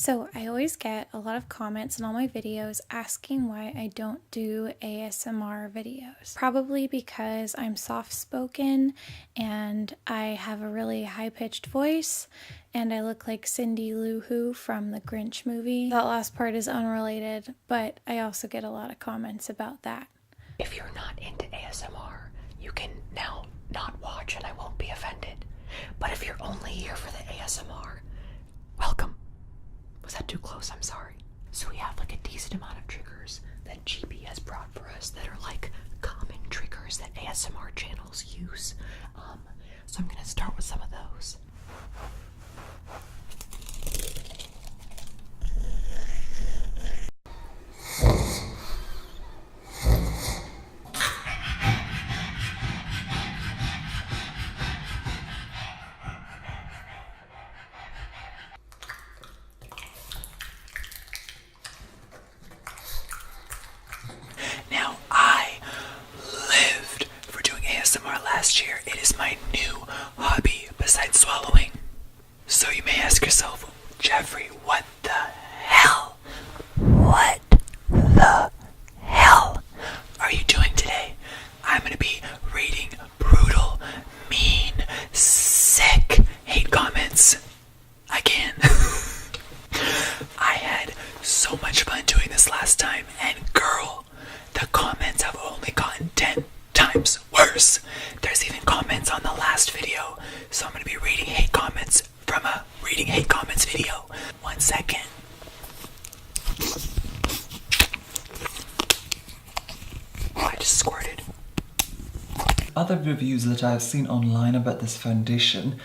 So I always get a lot of comments on all my videos asking why I don't do ASMR videos. Probably because I'm soft-spoken and I have a really high-pitched voice and I look like Cindy Lou Who from the Grinch movie. That last part is unrelated, but I also get a lot of comments about that. If you're not into ASMR, you can now not watch and I won't be offended. But if you're only here for the ASMR, welcome. Was that too close? I'm sorry. So we have like a decent amount of triggers that GB has brought for us that are like common triggers that ASMR channels use. So I'm gonna start with some of those. Now, I lived for doing ASMR last year. It is my new hobby besides swallowing. So you may ask yourself, Jeffree, what the hell? What the hell are you doing today? I'm going to be reading brutal, mean, sick hate comments. Again. I had so much fun doing this last time, and girl, the comments have only gotten 10 times worse. There's even comments on the last video, so I'm going to be reading hate comments from a reading hate comments video. 1 second. Oh, I just squirted. Other reviews that I've seen online about this foundation,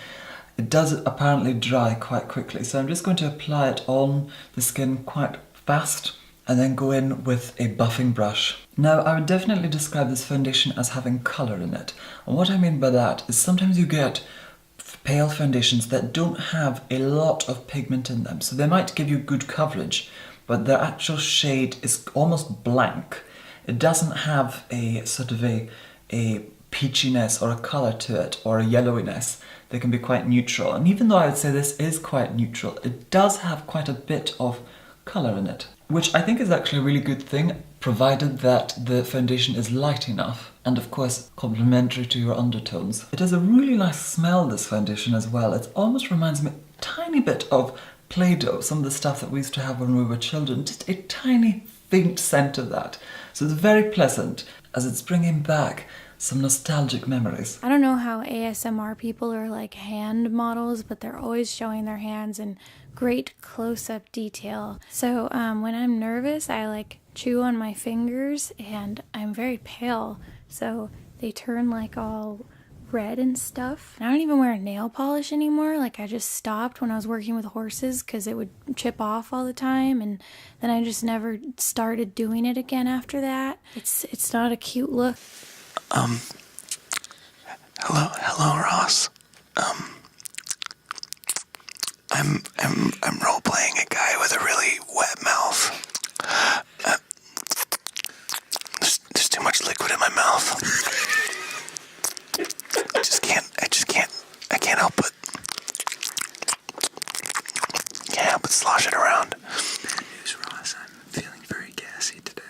it does apparently dry quite quickly, so I'm just going to apply it on the skin quite fast and then go in with a buffing brush. Now, I would definitely describe this foundation as having colour in it, and what I mean by that is sometimes you get pale foundations that don't have a lot of pigment in them, so they might give you good coverage, but their actual shade is almost blank. It doesn't have a sort of a peachiness or a colour to it, or a yellowiness. They can be quite neutral, and even though I would say this is quite neutral, it does have quite a bit of colour in it, which I think is actually a really good thing, provided that the foundation is light enough and of course complementary to your undertones. It has a really nice smell, this foundation, as well. It almost reminds me a tiny bit of Play-Doh, some of the stuff that we used to have when we were children, just a tiny faint scent of that. So it's very pleasant as it's bringing back some nostalgic memories. I don't know how ASMR people are like hand models, but they're always showing their hands in great close-up detail. So when I'm nervous, I like chew on my fingers, and I'm very pale, so they turn like all red and stuff. And I don't even wear nail polish anymore. Like, I just stopped when I was working with horses because it would chip off all the time, and then I just never started doing it again after that. It's not a cute look. Hello, Ross. I'm role-playing a guy with a really wet mouth. There's too much liquid in my mouth. I can't help it. Can't help but slosh it around. Bad news, Ross. I'm feeling very gassy today.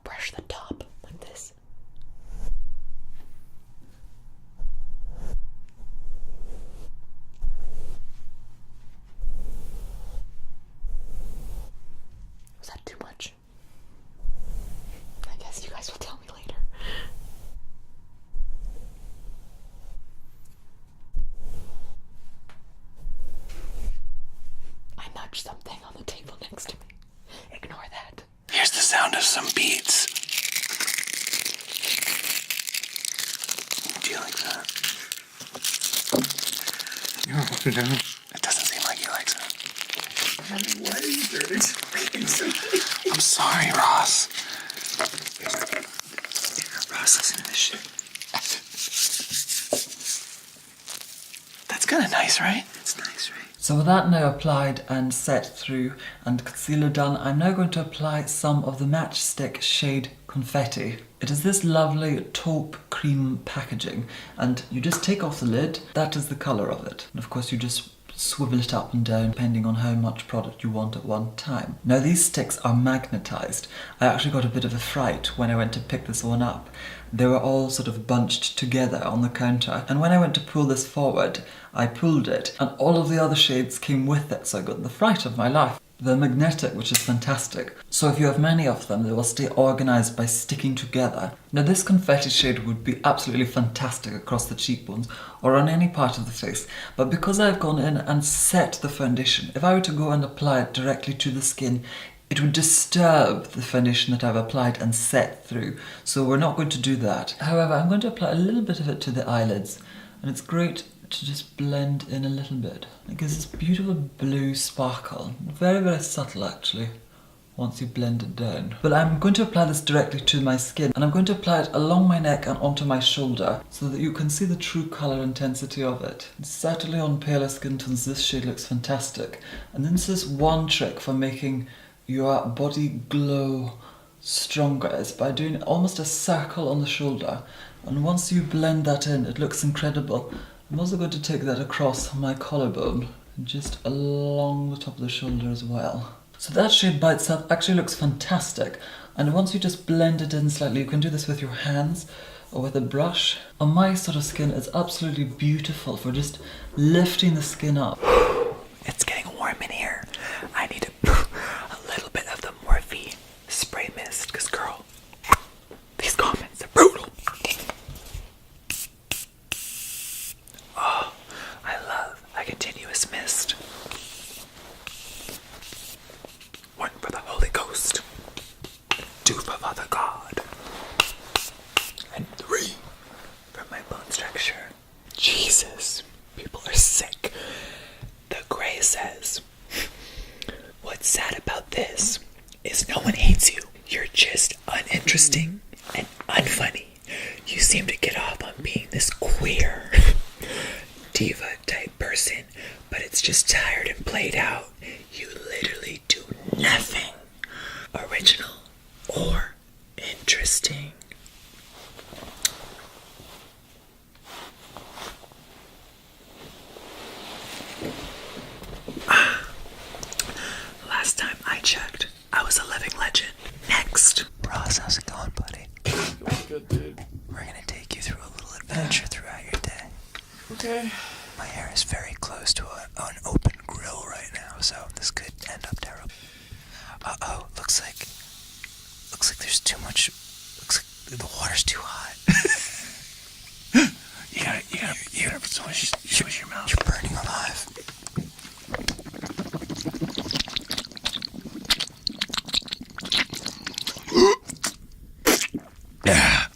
Brush the top like this. Was that too much? I guess you guys will tell me later. I nudged something on the table next to me. Ignore that. Here's the sound of some beats. No. It doesn't seem like he likes it. Why are you dirty? I'm sorry, Ross. Ross, listen to this shit. That's kind of nice, right? It's nice, right? So with that now applied and set through and concealer done, I'm now going to apply some of the Matchstick shade Confetti. It is this lovely taupe cream packaging, and you just take off the lid. That is the colour of it. And of course you just swivel it up and down depending on how much product you want at one time. Now these sticks are magnetised. I actually got a bit of a fright when I went to pick this one up. They were all sort of bunched together on the counter, and when I went to pull this forward, I pulled it and all of the other shades came with it, so I got the fright of my life. They're magnetic, which is fantastic. So if you have many of them, they will stay organised by sticking together. Now this confetti shade would be absolutely fantastic across the cheekbones or on any part of the face, but because I've gone in and set the foundation, if I were to go and apply it directly to the skin, it would disturb the foundation that I've applied and set through, so we're not going to do that. However, I'm going to apply a little bit of it to the eyelids, and it's great to just blend in a little bit. It gives this beautiful blue sparkle. Very, very subtle actually, once you blend it down. But I'm going to apply this directly to my skin, and I'm going to apply it along my neck and onto my shoulder so that you can see the true colour intensity of it. And certainly on paler skin tones this shade looks fantastic. And then this is one trick for making your body glow stronger, is by doing almost a circle on the shoulder, and once you blend that in it looks incredible. I'm also going to take that across my collarbone and just along the top of the shoulder as well. So that shade by itself actually looks fantastic, and once you just blend it in slightly, you can do this with your hands or with a brush. On my sort of skin it's absolutely beautiful for just lifting the skin up. It's getting warm in here. I need a little bit of the Morphe spray mist, because girl, these comments are brutal. Oh, I love a continuous mist. 1 for the Holy Ghost, 2 for Father God, and 3 for my bone structure. Jesus, people are sick. The Gray says, what's sad about this is no one hates you. You're just uninteresting and unfunny. You seem to get off on being this queer diva type person, but it's just tired and played out. You literally do nothing original or interesting. Last time I checked, I was a living legend. Next. Ross, how's it going, buddy? Good, dude. We're gonna take you through a little adventure throughout your day. Okay. My hair is very close to an open grill right now, so this could end up terrible. Uh-oh, looks like there's too much. Looks like the water's too hot. you gotta swish your mouth. You're burning alive.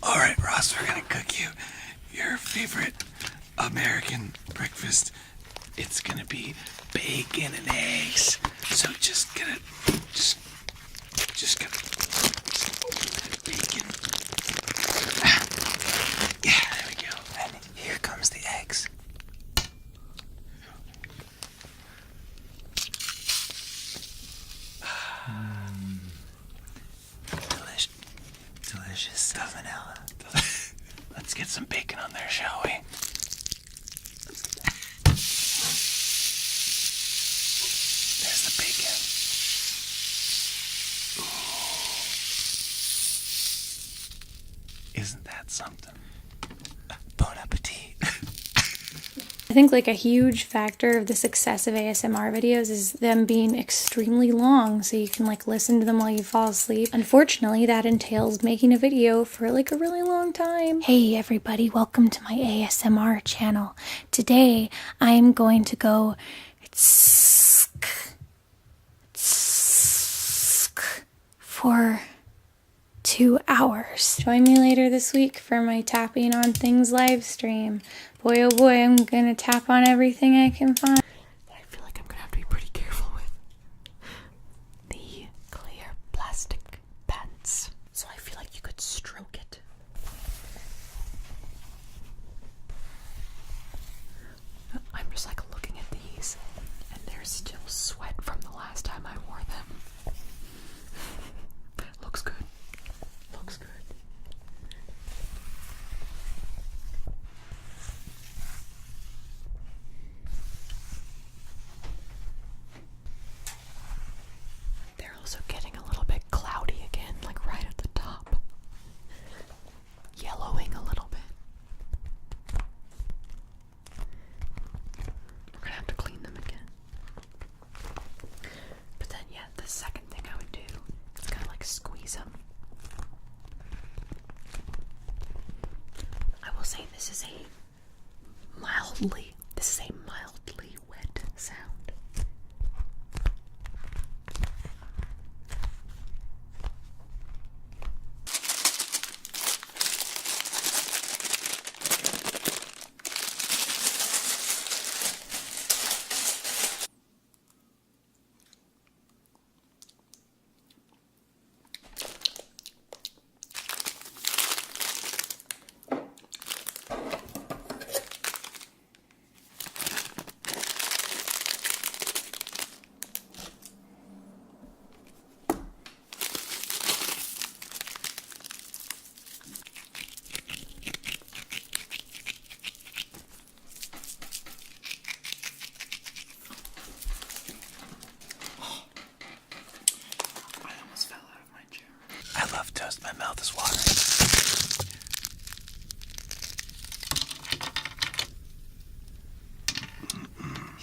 All right, Ross, we're gonna cook you your favorite American breakfast. It's gonna be bacon and eggs. So just gonna open that bacon. Yeah, there we go. And here comes the eggs. Delicious stuff, vanilla. Let's get some bacon on there, shall we? There's the bacon. Ooh. Isn't that something? Bon appetit. I think like a huge factor of the success of ASMR videos is them being extremely long, so you can like listen to them while you fall asleep. Unfortunately, that entails making a video for like a really long time. Hey everybody, welcome to my ASMR channel. Today I am going to go for 2 hours. Join me later this week for my tapping on things live stream. Boy, oh boy, I'm gonna tap on everything I can find. I feel like I'm gonna have to be pretty careful with the clear plastic pants. So I feel like you could stroke it. I'm just like looking at these, and there's still sweat from the last time I wore them. Looks good. Looks good. They're also getting a little bit cloudy again, like right at the top. Yellowing a little bit. We're gonna have to clean them again. But then, yeah, the second thing I would do is kind of like squeeze them. I will say this is a mildly wet sound. I almost fell out of my chair. I love toast. My mouth is watering.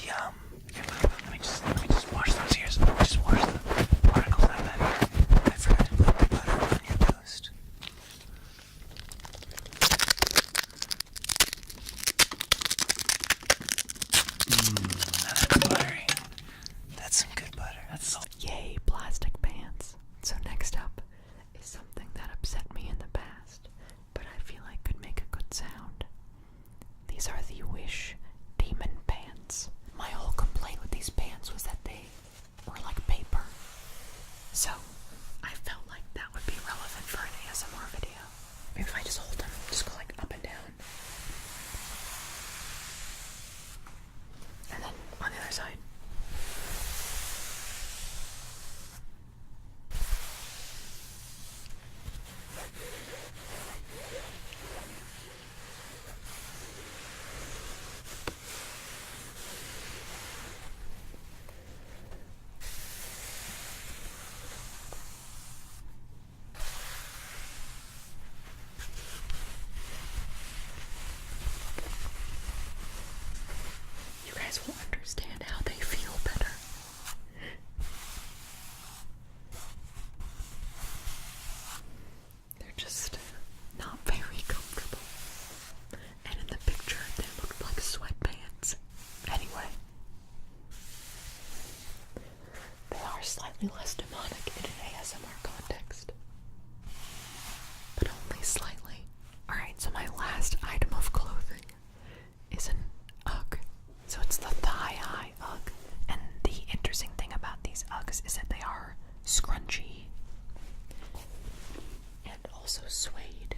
Yum. Here, let me just wash those ears. Let me just wash the particles out of that ear. I forgot to put the butter on your toast. That's buttery. That's some good butter. That's so. Yay, plastic pants. So next up is something that upset me in the past, but I feel like could make a good sound. These are the Wish Demon Pants. My whole complaint with these pants was that they were like paper. So I felt like that would be relevant for an ASMR video. Maybe if I just hold them, just go like up and down. And then on the other side. You guys will understand how they feel better. They're just not very comfortable. And in the picture, they looked like sweatpants. Anyway, they are slightly less demonic in an ASMR context, but only slightly. Alright, so my last item of clothing is an Ugg. So it's the thigh-high Ugg. And the interesting thing about these Uggs is that they are scrunchy and also suede.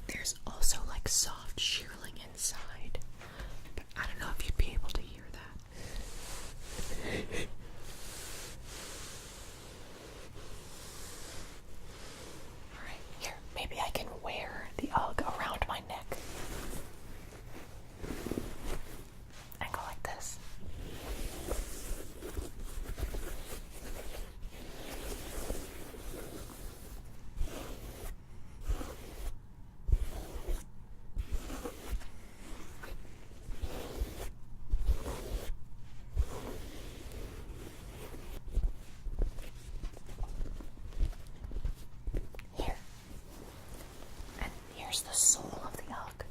There's also like soft shearling inside, but I don't know if you'd be able to hear that. Alright, here, maybe I can wear the Ugg around my neck and go like this. Here. And here's the sole of the Ugg.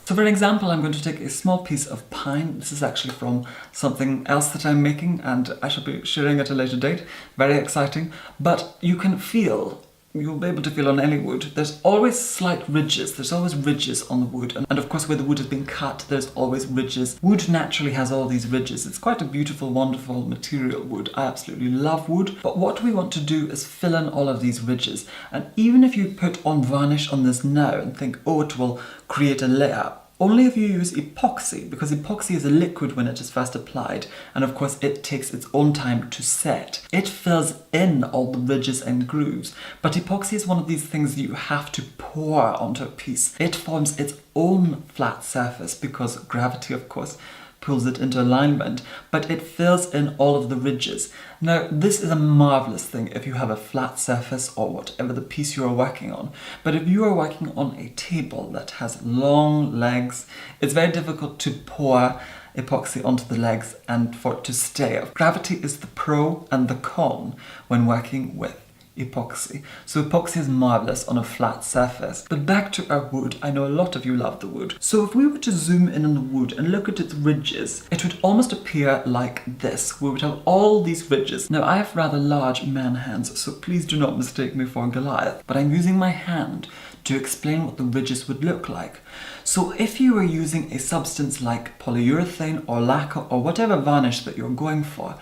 So for an example, I'm going to take a small piece of pine. This is actually from something else that I'm making, and I shall be sharing at a later date. Very exciting. But you can feel, you'll be able to feel on any wood, there's always slight ridges. There's always ridges on the wood. And of course, where the wood has been cut, there's always ridges. Wood naturally has all these ridges. It's quite a beautiful, wonderful material, wood. I absolutely love wood. But what we want to do is fill in all of these ridges. And even if you put on varnish on this now and think, oh, it will create a layer, only if you use epoxy, because epoxy is a liquid when it is first applied, and of course it takes its own time to set. It fills in all the ridges and grooves, but epoxy is one of these things you have to pour onto a piece. It forms its own flat surface because gravity, of course, pulls it into alignment, but it fills in all of the ridges. Now, this is a marvelous thing if you have a flat surface or whatever the piece you are working on. But if you are working on a table that has long legs, it's very difficult to pour epoxy onto the legs and for it to stay. Gravity is the pro and the con when working with epoxy. So epoxy is marvellous on a flat surface. But back to our wood. I know a lot of you love the wood. So if we were to zoom in on the wood and look at its ridges, it would almost appear like this. We would have all these ridges. Now, I have rather large man hands, so please do not mistake me for Goliath, but I'm using my hand to explain what the ridges would look like. So if you were using a substance like polyurethane or lacquer or whatever varnish that you're going for,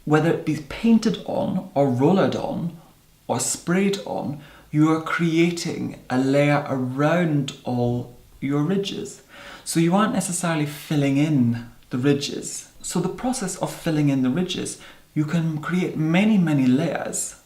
whether it be painted on or rollered on or sprayed on, you are creating a layer around all your ridges. So you aren't necessarily filling in the ridges. So the process of filling in the ridges, you can create many, many layers.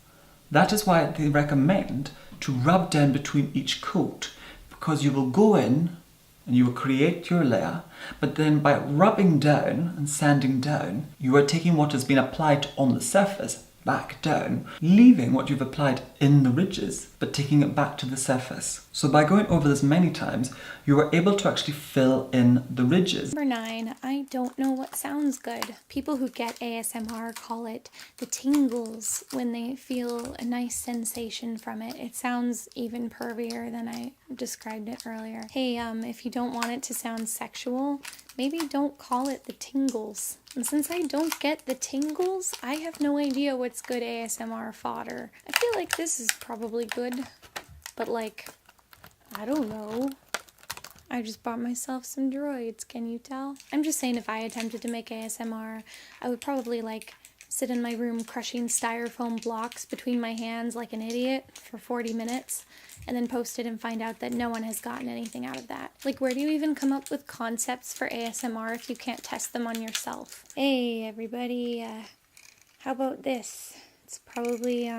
That is why they recommend to rub down between each coat, because you will go in and you will create your layer, but then by rubbing down and sanding down, you are taking what has been applied on the surface back down, leaving what you've applied in the ridges, but taking it back to the surface. So by going over this many times, you are able to actually fill in the ridges. Number 9, I don't know what sounds good. People who get ASMR call it the tingles when they feel a nice sensation from it. It sounds even pervier than I described it earlier. Hey, if you don't want it to sound sexual, maybe don't call it the tingles. And since I don't get the tingles, I have no idea what's good ASMR fodder. I feel like this is probably good, but like, I don't know. I just bought myself some droids, can you tell? I'm just saying if I attempted to make ASMR, I would probably like sit in my room crushing styrofoam blocks between my hands like an idiot for 40 minutes and then post it and find out that no one has gotten anything out of that. Like, where do you even come up with concepts for ASMR if you can't test them on yourself? Hey everybody, how about this? It's probably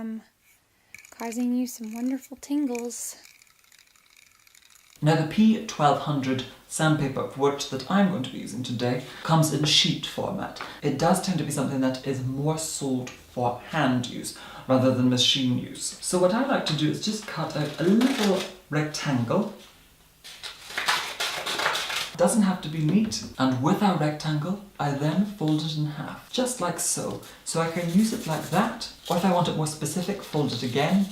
causing you some wonderful tingles. Now the P1200 sandpaper work that I'm going to be using today comes in sheet format. It does tend to be something that is more sold for hand use rather than machine use. So what I like to do is just cut out a little rectangle. It doesn't have to be neat. And with our rectangle, I then fold it in half, just like so. So I can use it like that, or if I want it more specific, fold it again.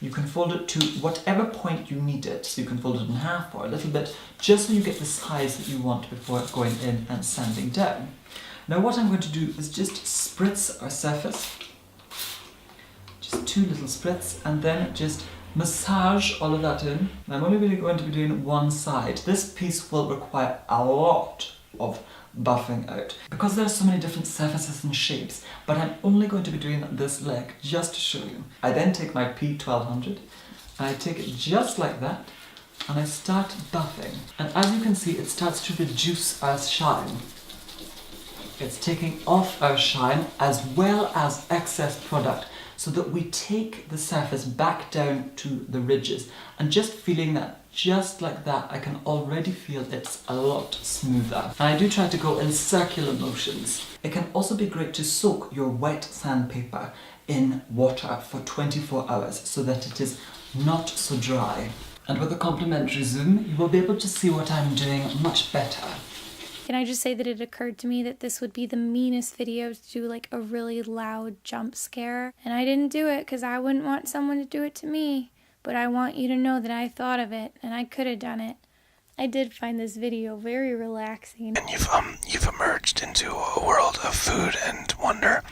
You can fold it to whatever point you need it. So you can fold it in half or a little bit, just so you get the size that you want before going in and sanding down. Now what I'm going to do is just spritz our surface. Just 2 little spritz, and then just massage all of that in. And I'm only really going to be doing one side. This piece will require a lot of buffing out because there are so many different surfaces and shapes, but I'm only going to be doing this leg just to show you. I then take my P1200 and I take it just like that and I start buffing, and as you can see it starts to reduce our shine. It's taking off our shine as well as excess product, so that we take the surface back down to the ridges, and just feeling that just like that, I can already feel it's a lot smoother. And I do try to go in circular motions. It can also be great to soak your wet sandpaper in water for 24 hours so that it is not so dry. And with a complimentary zoom, you will be able to see what I'm doing much better. Can I just say that it occurred to me that this would be the meanest video to do like a really loud jump scare, and I didn't do it because I wouldn't want someone to do it to me. But I want you to know that I thought of it, and I could have done it. I did find this video very relaxing. And you've emerged into a world of food and wonder.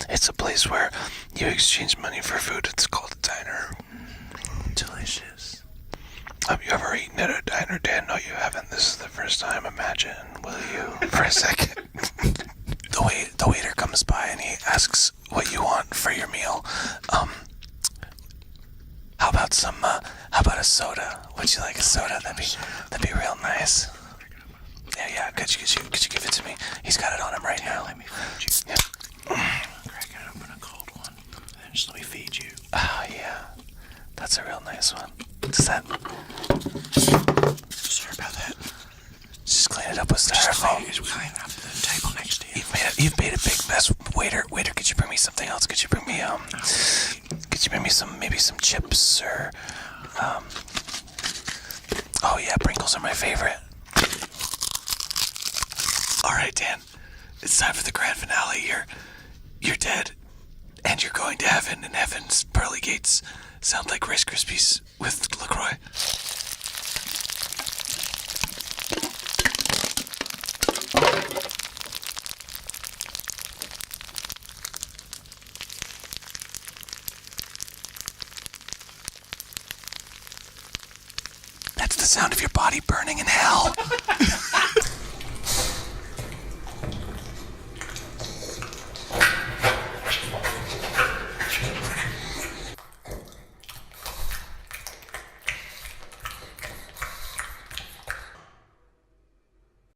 It's a place where you exchange money for food. It's called a diner. Delicious. Have you ever eaten at a diner, Dan? No, you haven't. This is the first time. Imagine, will you? For a second. The waiter comes by and he asks what you want for your meal. How about a soda? Would you like a soda? That'd be real nice. Yeah. Could you give it to me? He's got it on him right now. Let me feed you. Yeah. Crack it open a cold one. Then just let me feed you. Oh yeah, that's a real nice one. Does that? Sorry about that. Just clean it up with styrofoam. Just clean up the table next to you. You've made a big mess. Waiter, could you bring me something else? Could you bring me maybe some chips or oh yeah, Pringles are my favorite. All right, Dan, it's time for the grand finale. You're dead, and you're going to heaven, and heaven's pearly gates sound like Rice Krispies with LaCroix. That's the sound of your body burning in hell.